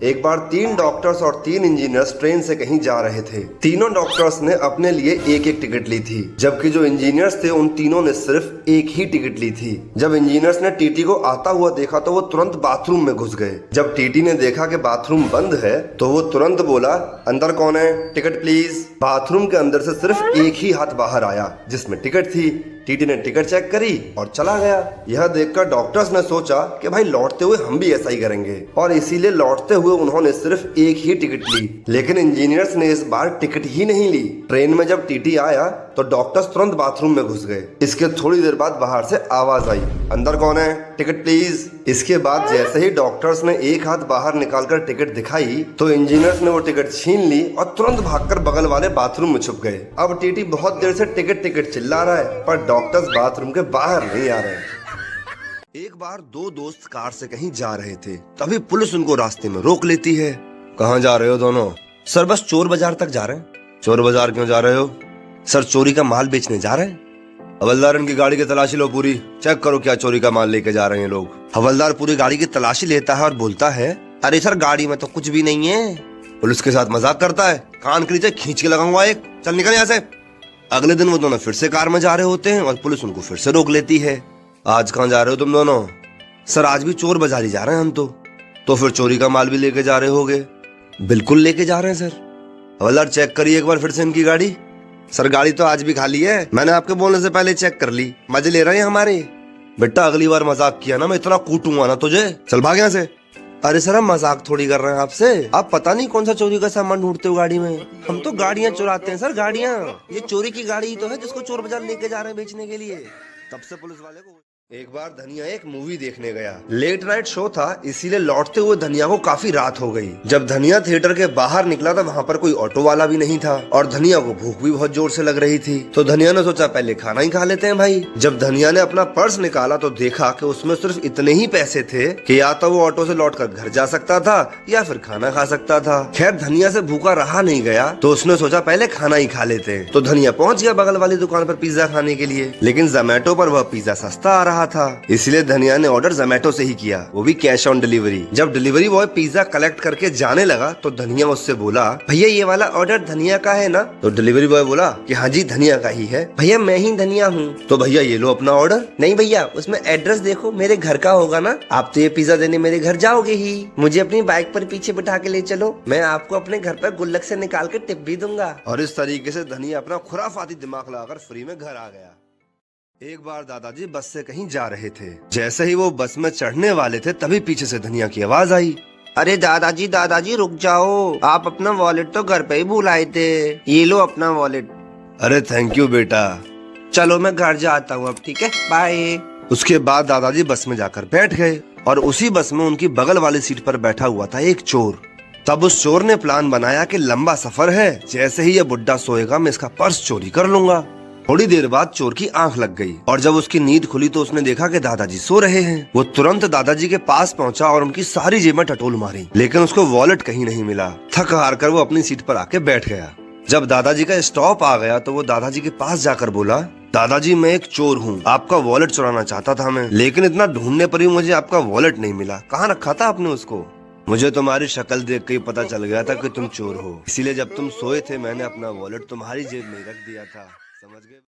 एक बार 3 डॉक्टर्स और 3 engineers train से कहीं जा रहे थे। तीनों डॉक्टर्स ने अपने लिए एक एक टिकट ली थी, जबकि जो इंजीनियर्स थे उन तीनों ने सिर्फ एक ही टिकट ली थी। जब इंजीनियर्स ने टीटी को आता हुआ देखा तो वो तुरंत बाथरूम में घुस गए। जब टीटी ने देखा कि बाथरूम बंद है तो वो तुरंत बोला, अंदर कौन है, टिकट प्लीज। बाथरूम के अंदर से सिर्फ एक ही हाथ बाहर आया जिसमें टिकट थी। टीटी ने टिकट चेक करी और चला गया। यह देखकर डॉक्टर्स ने सोचा कि भाई लौटते हुए हम भी ऐसा ही करेंगे, और इसीलिए लौटते हुए उन्होंने सिर्फ एक ही टिकट ली। लेकिन इंजीनियर्स ने इस बार टिकट ही नहीं ली। ट्रेन में जब टीटी आया तो डॉक्टर्स तुरंत बाथरूम में घुस गए। इसके थोड़ी देर बाद बाहर से आवाज आई, अंदर कौन है, टिकट प्लीज। इसके बाद जैसे ही डॉक्टर्स ने एक हाथ बाहर निकालकर टिकट दिखाई तो इंजीनियर्स ने वो टिकट छीन ली और तुरंत भागकर बगल वाले बाथरूम में छुप गए। अब टीटी बहुत देर से टिकट टिकट चिल्ला रहा है, पर डॉक्टर्स बाथरूम के बाहर नहीं आ रहे। एक बार 2 दोस्त कार से कहीं जा रहे थे, तभी पुलिस उनको रास्ते में रोक लेती है। कहाँ जा रहे हो दोनों? सर बस चोर बाजार तक जा रहे हैं। चोर बाजार क्यों जा रहे हो? सर चोरी का माल बेचने जा रहे हैं। हवलदार इनकी गाड़ी की तलाशी लो, पूरी चेक करो क्या चोरी का माल लेके जा रहे हैं लोग। हवलदार पूरी गाड़ी की तलाशी लेता है और बोलता है, अरे सर गाड़ी में तो कुछ भी नहीं है। पुलिस के साथ मजाक करता है, कान के नीचे खींच के लगाऊंगा एक, चल निकल यहाँ से। अगले दिन वो दोनों फिर से कार में जा रहे होते हैं और पुलिस उनको फिर से रोक लेती है। आज कहाँ जा रहे हो तुम दोनों? सर आज भी चोर बाजारी जा रहे हैं हम तो फिर चोरी का माल भी लेके जा रहे होगे? बिल्कुल लेके जा रहे हैं सर। हवलदार चेक करिए एक बार फिर से इनकी गाड़ी। सर गाड़ी तो आज भी खाली है, मैंने आपके बोलने से पहले चेक कर ली। मजे ले रहे हैं हमारे। बेटा अगली बार मजाक किया ना मैं इतना कूटूंगा ना तुझे, चल भाग यहाँ से। अरे सर हम मजाक थोड़ी कर रहे हैं आपसे, आप पता नहीं कौन सा चोरी का सामान ढूंढते हो गाड़ी में। हम तो गाड़ियां चुराते हैं सर, गाड़ियां। ये चोरी की गाड़ी ही तो है जिसको चोर बाजार लेके जा रहे हैं बेचने के लिए। तब से पुलिस वाले को। एक बार धनिया एक मूवी देखने गया। लेट नाइट शो था, इसीलिए लौटते हुए धनिया को काफी रात हो गई। जब धनिया थिएटर के बाहर निकला तो वहाँ पर कोई ऑटो वाला भी नहीं था और धनिया को भूख भी बहुत जोर से लग रही थी। तो धनिया ने सोचा पहले खाना ही खा लेते हैं भाई। जब धनिया ने अपना पर्स निकाला तो देखा कि उसमें सिर्फ इतने ही पैसे थे कि या तो वो ऑटो से लौटकर घर जा सकता था या फिर खाना खा सकता था। खैर धनिया से भूखा रहा नहीं गया तो उसने सोचा पहले खाना ही खा लेते हैं। तो धनिया पहुंच गया बगल वाली दुकान पर पिज्जा खाने के लिए, लेकिन जोमैटो पर वह पिज्जा सस्ता आ रहा था, इसलिए धनिया ने ऑर्डर जोमैटो से ही किया, वो भी कैश ऑन डिलीवरी। जब डिलीवरी बॉय पिज्जा कलेक्ट करके जाने लगा तो धनिया उससे बोला, भैया ये वाला ऑर्डर धनिया का है ना? तो डिलीवरी बॉय बोला कि हाँ जी धनिया का ही है। भैया मैं ही धनिया हूँ। तो भैया ये लो अपना ऑर्डर। नहीं भैया उसमें एड्रेस देखो, मेरे घर का होगा ना। आप तो ये पिज्जा देने मेरे घर जाओगे ही, मुझे अपनी बाइक पर पीछे बिठा के ले चलो, मैं आपको अपने घर पर गुल्लक से निकाल के टिप भी दूंगा। और इस तरीके से धनिया अपना खुराफाती दिमाग लगाकर फ्री में घर आ गया। एक बार दादाजी बस से कहीं जा रहे थे। जैसे ही वो बस में चढ़ने वाले थे तभी पीछे से धनिया की आवाज आई, अरे दादाजी दादाजी रुक जाओ, आप अपना वॉलेट तो घर पे ही भूल आए थे, ये लो अपना वॉलेट। अरे थैंक यू बेटा, चलो मैं घर जाता हूँ अब, ठीक है बाय। उसके बाद दादाजी बस में जाकर बैठ गए और उसी बस में उनकी बगल वाली सीट पर बैठा हुआ था एक चोर। तब उस चोर ने प्लान बनाया कि लंबा सफर है, जैसे ही ये बुड्ढा सोएगा मैं इसका पर्स चोरी कर लूंगा। थोड़ी देर बाद चोर की आंख लग गई और जब उसकी नींद खुली तो उसने देखा कि दादाजी सो रहे हैं। वो तुरंत दादाजी के पास पहुंचा और उनकी सारी जेबें टटोल मारी, लेकिन उसको वॉलेट कहीं नहीं मिला। थक हार कर वो अपनी सीट पर आके बैठ गया। जब दादाजी का स्टॉप आ गया तो वो दादाजी के पास जाकर बोला, दादाजी मैं एक चोर हूँ, आपका वॉलेट चुराना चाहता था मैं, लेकिन इतना ढूंढने पर भी मुझे आपका वॉलेट नहीं मिला। कहाँ रखा था आपने उसको? मुझे तुम्हारी शक्ल देख के ही पता चल गया था कि तुम चोर हो, इसीलिए जब तुम सोए थे मैंने अपना वॉलेट तुम्हारी जेब में रख दिया था, समझ गए?